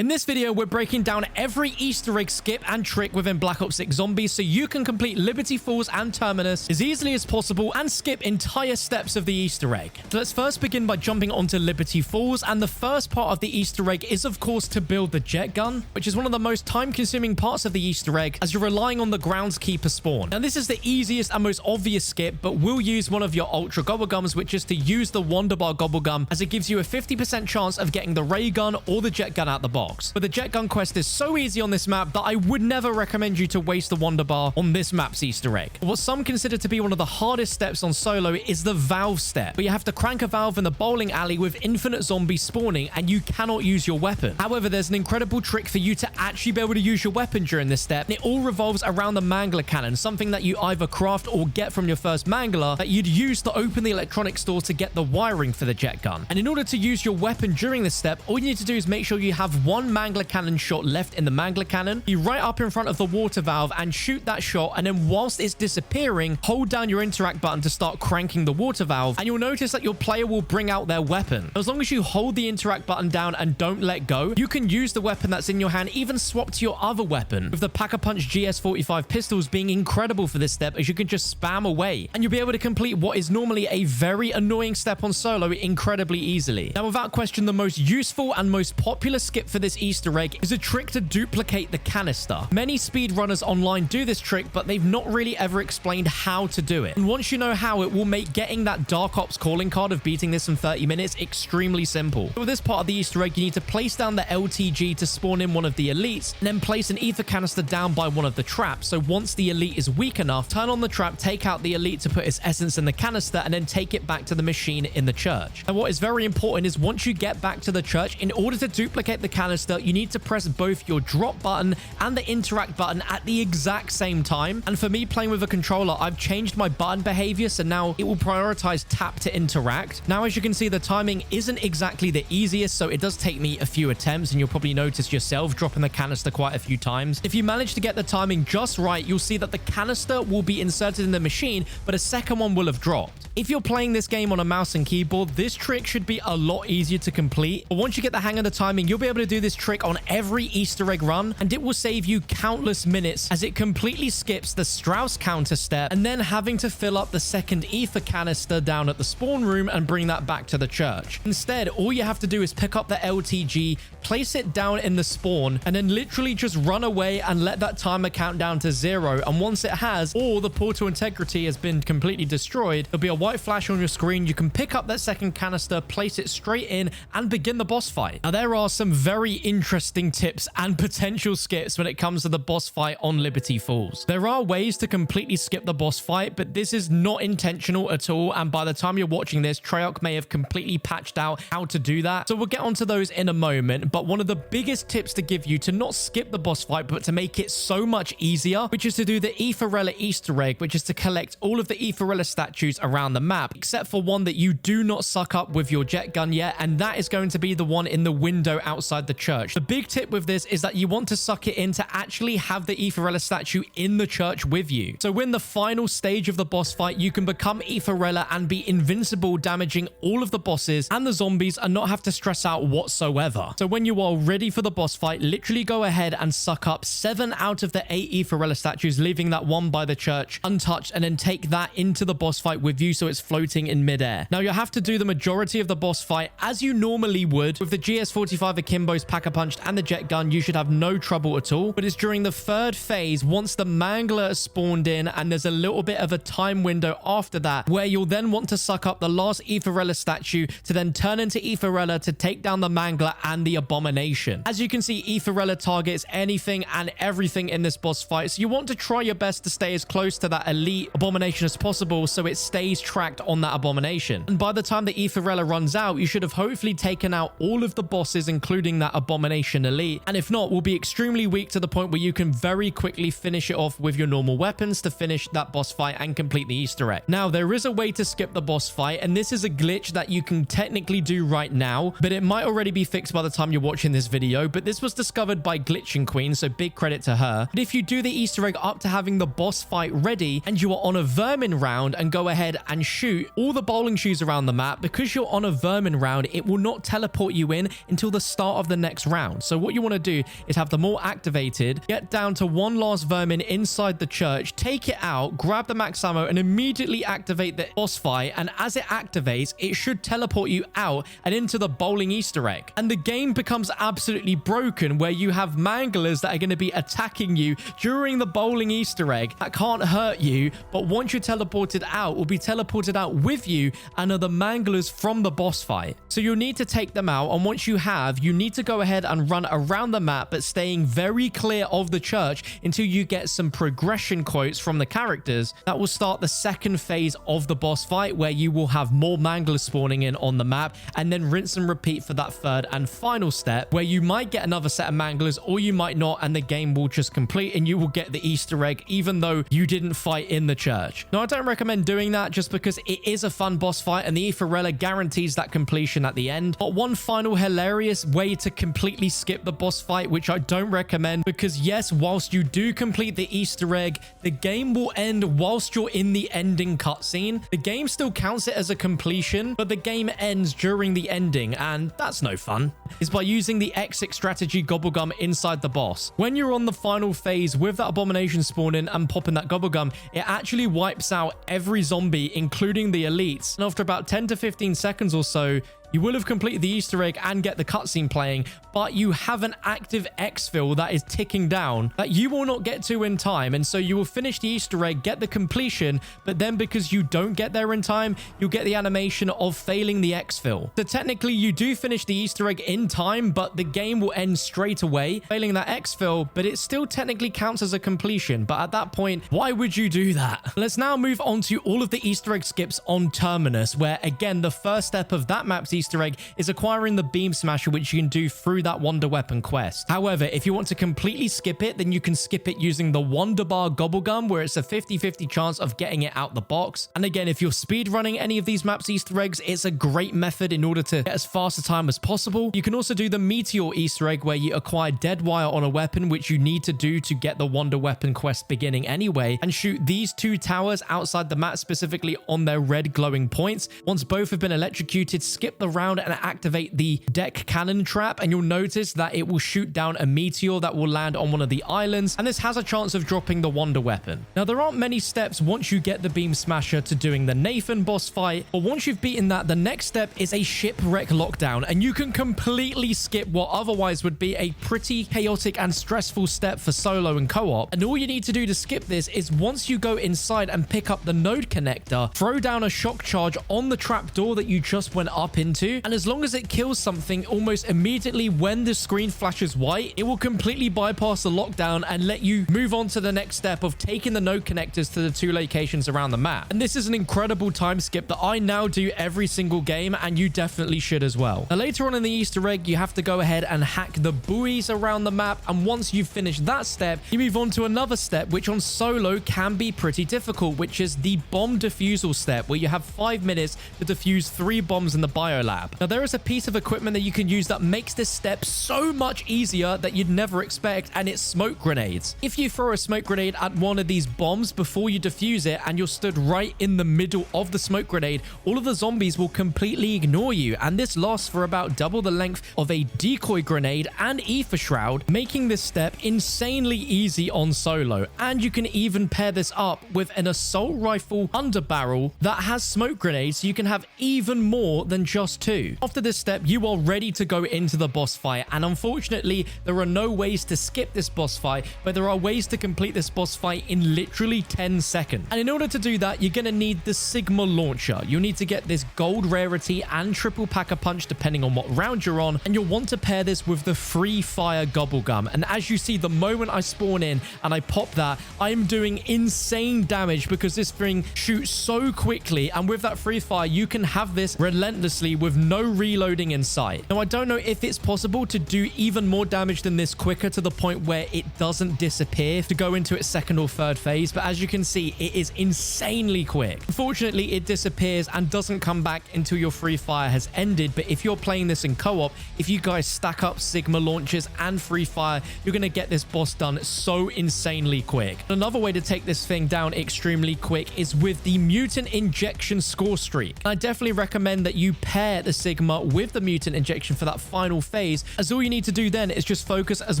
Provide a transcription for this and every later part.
In this video, we're breaking down every Easter egg skip and trick within Black Ops 6 Zombies so you can complete Liberty Falls and Terminus as easily as possible and skip entire steps of the Easter egg. So let's first begin by jumping onto Liberty Falls, and the first part of the Easter egg is of course to build the jet gun, which is one of the most time-consuming parts of the Easter egg as you're relying on the groundskeeper spawn. Now this is the easiest and most obvious skip, but we'll use one of your ultra gobblegums, which is to use the Wonder Bar gobblegum, as it gives you a 50% chance of getting the ray gun or the jet gun out the box. But the jet gun quest is so easy on this map that I would never recommend you to waste the Wonder Bar on this map's Easter egg. But what some consider to be one of the hardest steps on solo is the valve step, where you have to crank a valve in the bowling alley with infinite zombies spawning and you cannot use your weapon. However, there's an incredible trick for you to actually be able to use your weapon during this step, and it all revolves around the mangler cannon, something that you either craft or get from your first mangler that you'd use to open the electronics store to get the wiring for the jet gun. And in order to use your weapon during this step, all you need to do is make sure you have one mangler cannon shot left in the mangler cannon. You right up in front of the water valve and shoot that shot, and then whilst it's disappearing, hold down your interact button to start cranking the water valve, and you'll notice that your player will bring out their weapon. As long as you hold the interact button down and don't let go, you can use the weapon that's in your hand, even swap to your other weapon, with the Pack-a-Punch GS45 pistols being incredible for this step, as you can just spam away and you'll be able to complete what is normally a very annoying step on solo incredibly easily. Now, without question, the most useful and most popular skip for this Easter egg is a trick to duplicate the canister. Many speedrunners online do this trick, but they've not really ever explained how to do it. And once you know how, it will make getting that Dark Ops calling card of beating this in 30 minutes extremely simple. For this part of the Easter egg, you need to place down the LTG to spawn in one of the elites, and then place an ether canister down by one of the traps. So once the elite is weak enough, turn on the trap, take out the elite to put its essence in the canister, and then take it back to the machine in the church. And what is very important is once you get back to the church, in order to duplicate the canister, you need to press both your drop button and the interact button at the exact same time. And for me, playing with a controller, I've changed my button behavior, so now it will prioritize tap to interact. Now, as you can see, the timing isn't exactly the easiest, so it does take me a few attempts, and you'll probably notice yourself dropping the canister quite a few times. If you manage to get the timing just right, you'll see that the canister will be inserted in the machine, but a second one will have dropped. If you're playing this game on a mouse and keyboard, this trick should be a lot easier to complete. But once you get the hang of the timing, you'll be able to do this trick on every Easter egg run, and it will save you countless minutes as it completely skips the Strauss counter step and then having to fill up the second ether canister down at the spawn room and bring that back to the church. Instead, all you have to do is pick up the LTG, place it down in the spawn, and then literally just run away and let that timer count down to 0. And once it has, or the portal integrity has been completely destroyed, there'll be a white flash on your screen. You can pick up that second canister, place it straight in, and begin the boss fight. Now, there are some very interesting tips and potential skips when it comes to the boss fight on Liberty Falls. There are ways to completely skip the boss fight, but this is not intentional at all, and by the time you're watching this, Treyarch may have completely patched out how to do that, so we'll get onto those in a moment. But one of the biggest tips to give you to not skip the boss fight, but to make it so much easier, which is to do the Aetherella Easter egg, which is to collect all of the Aetherella statues around the map, except for one that you do not suck up with your jet gun yet, and that is going to be the one in the window outside the church. The big tip with this is that you want to suck it in to actually have the Aetherella statue in the church with you. So in the final stage of the boss fight, you can become Aetherella and be invincible, damaging all of the bosses and the zombies and not have to stress out whatsoever. So when you are ready for the boss fight, literally go ahead and suck up 7 out of the 8 Aetherella statues, leaving that one by the church untouched, and then take that into the boss fight with you so it's floating in midair. Now, you'll have to do the majority of the boss fight as you normally would. With the GS45 Akimbos, Pack-a-Punched, and the jet gun, you should have no trouble at all. But it's during the third phase, once the mangler is spawned in, and there's a little bit of a time window after that, where you'll then want to suck up the last Aetherella statue to then turn into Aetherella to take down the mangler and the abomination. As you can see, Aetherella targets anything and everything in this boss fight, so you want to try your best to stay as close to that elite abomination as possible so it stays tracked on that abomination. And by the time the Aetherella runs out, you should have hopefully taken out all of the bosses, including that abomination elite, and if not, will be extremely weak to the point where you can very quickly finish it off with your normal weapons to finish that boss fight and complete the Easter egg. Now, there is a way to skip the boss fight, and this is a glitch that you can technically do right now, but it might already be fixed by the time you're watching this video. But this was discovered by Glitching Queen, so big credit to her. But if you do the Easter egg up to having the boss fight ready, and you are on a vermin round and go ahead and shoot all the bowling shoes around the map, because you're on a vermin round, it will not teleport you in until the start of the next next round. So what you want to do is have them all activated, get down to one last vermin inside the church, take it out, grab the max ammo, and immediately activate the boss fight. And as it activates, it should teleport you out and into the bowling Easter egg. And the game becomes absolutely broken, where you have manglers that are going to be attacking you during the bowling Easter egg that can't hurt you, but once you're teleported out, will be teleported out with you and are the manglers from the boss fight. So you'll need to take them out, and once you have, you need to go ahead and run around the map, but staying very clear of the church until you get some progression quotes from the characters. That will start the second phase of the boss fight, where you will have more manglers spawning in on the map, and then rinse and repeat for that third and final step, where you might get another set of manglers or you might not, and the game will just complete and you will get the Easter egg even though you didn't fight in the church. Now, I don't recommend doing that just because it is a fun boss fight and the Aetherella guarantees that completion at the end. But one final hilarious way to completely skip the boss fight, which I don't recommend, because yes, whilst you do complete the Easter egg, the game will end whilst you're in the ending cutscene. The game still counts it as a completion, but the game ends during the ending, and that's no fun. Is by using the exit strategy Gobblegum inside the boss. When you're on the final phase with that abomination spawning and popping that Gobblegum, it actually wipes out every zombie, including the elites. And after about 10 to 15 seconds or so, you will have completed the Easter egg and get the cutscene playing, but you have an active exfil that is ticking down that you will not get to in time. And so you will finish the Easter egg, get the completion, but then because you don't get there in time, you'll get the animation of failing the exfil. So technically you do finish the Easter egg in time, but the game will end straight away, failing that exfil, but it still technically counts as a completion. But at that point, why would you do that? Let's now move on to all of the Easter egg skips on Terminus, where again, the first step of that map's Easter egg is acquiring the beam smasher, which you can do through that wonder weapon quest. However, if you want to completely skip it, then you can skip it using the wonder bar gobblegum, where it's a 50-50 chance of getting it out the box. And again, if you're speedrunning any of these maps Easter eggs, it's a great method in order to get as fast a time as possible. You can also do the meteor Easter egg, where you acquire dead wire on a weapon, which you need to do to get the wonder weapon quest beginning anyway, and shoot these two towers outside the map, specifically on their red glowing points. Once both have been electrocuted, skip the round and activate the deck cannon trap, and you'll notice that it will shoot down a meteor that will land on one of the islands, and this has a chance of dropping the wonder weapon. Now, there aren't many steps once you get the beam smasher to doing the Nathan boss fight, but once you've beaten that, the next step is a shipwreck lockdown, and you can completely skip what otherwise would be a pretty chaotic and stressful step for solo and co-op. And all you need to do to skip this is once you go inside and pick up the node connector, throw down a shock charge on the trap door that you just went up into, and as long as it kills something almost immediately when the screen flashes white, it will completely bypass the lockdown and let you move on to the next step of taking the node connectors to the two locations around the map. And this is an incredible time skip that I now do every single game, and you definitely should as well. Now, later on in the Easter egg, you have to go ahead and hack the buoys around the map, and once you've finished that step, you move on to another step, which on solo can be pretty difficult, which is the bomb defusal step, where you have 5 minutes to defuse 3 bombs in the biolab. Now, there is a piece of equipment that you can use that makes this step so much easier that you'd never expect, and it's smoke grenades. If you throw a smoke grenade at one of these bombs before you defuse it, and you're stood right in the middle of the smoke grenade, all of the zombies will completely ignore you, and this lasts for about double the length of a decoy grenade and ether shroud, making this step insanely easy on solo. And you can even pair this up with an assault rifle underbarrel that has smoke grenades, so you can have even more than just 2. After this step, you are ready to go into the boss fight, and unfortunately, there are no ways to skip this boss fight, but there are ways to complete this boss fight in literally 10 seconds. And in order to do that, you're going to need the Sigma launcher. You'll need to get this gold rarity and triple pack-a-punch depending on what round you're on, and you'll want to pair this with the free fire gobblegum. And as you see, the moment I spawn in and I pop that, I'm doing insane damage because this thing shoots so quickly, and with that free fire, you can have this relentlessly with no reloading in sight. Now, I don't know if it's possible to do even more damage than this quicker to the point where it doesn't disappear to go into its second or third phase, but as you can see, it is insanely quick. Unfortunately, it disappears and doesn't come back until your free fire has ended, but if you're playing this in co-op, if you guys stack up Sigma launchers and free fire, you're going to get this boss done so insanely quick. Another way to take this thing down extremely quick is with the mutant injection score streak. I definitely recommend that you pair pair the Sigma with the mutant injection for that final phase, as all you need to do then is just focus as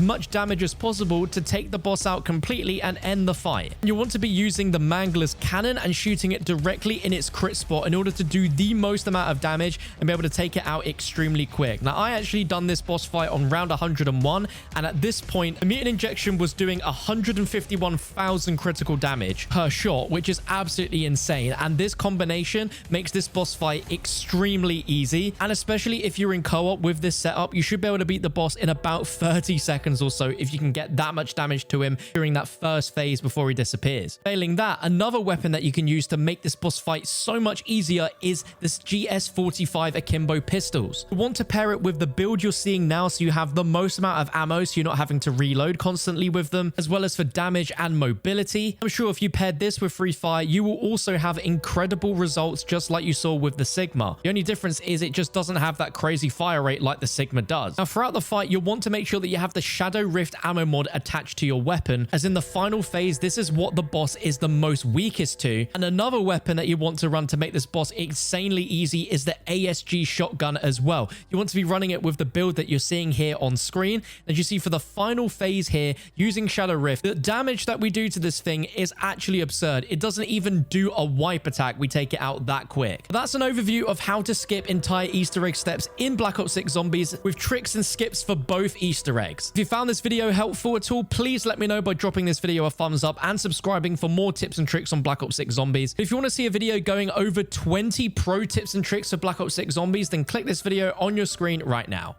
much damage as possible to take the boss out completely and end the fight. You want to be using the Mangler's cannon and shooting it directly in its crit spot in order to do the most amount of damage and be able to take it out extremely quick. Now, I actually done this boss fight on round 101, and at this point, the mutant injection was doing 151,000 critical damage per shot, which is absolutely insane. And this combination makes this boss fight extremely easy. And especially if you're in co-op with this setup, you should be able to beat the boss in about 30 seconds or so if you can get that much damage to him during that first phase before he disappears. Failing that, another weapon that you can use to make this boss fight so much easier is this GS45 Akimbo pistols. You want to pair it with the build you're seeing now so you have the most amount of ammo so you're not having to reload constantly with them, as well as for damage and mobility. I'm sure if you paired this with free fire, you will also have incredible results just like you saw with the Sigma. The only difference is it just doesn't have that crazy fire rate like the Sigma does. Now, throughout the fight, you'll want to make sure that you have the Shadow Rift ammo mod attached to your weapon, as in the final phase, this is what the boss is the most weakest to. And another weapon that you want to run to make this boss insanely easy is the ASG shotgun as well. You want to be running it with the build that you're seeing here on screen. As you see for the final phase here, using Shadow Rift, the damage that we do to this thing is actually absurd. It doesn't even do a wipe attack. We take it out that quick. But that's an overview of how to skip entire Easter egg steps in Black Ops 6 Zombies with tricks and skips for both Easter eggs. If you found this video helpful at all, please let me know by dropping this video a thumbs up and subscribing for more tips and tricks on Black Ops 6 Zombies. If you want to see a video going over 20 pro tips and tricks for Black Ops 6 Zombies, then click this video on your screen right now.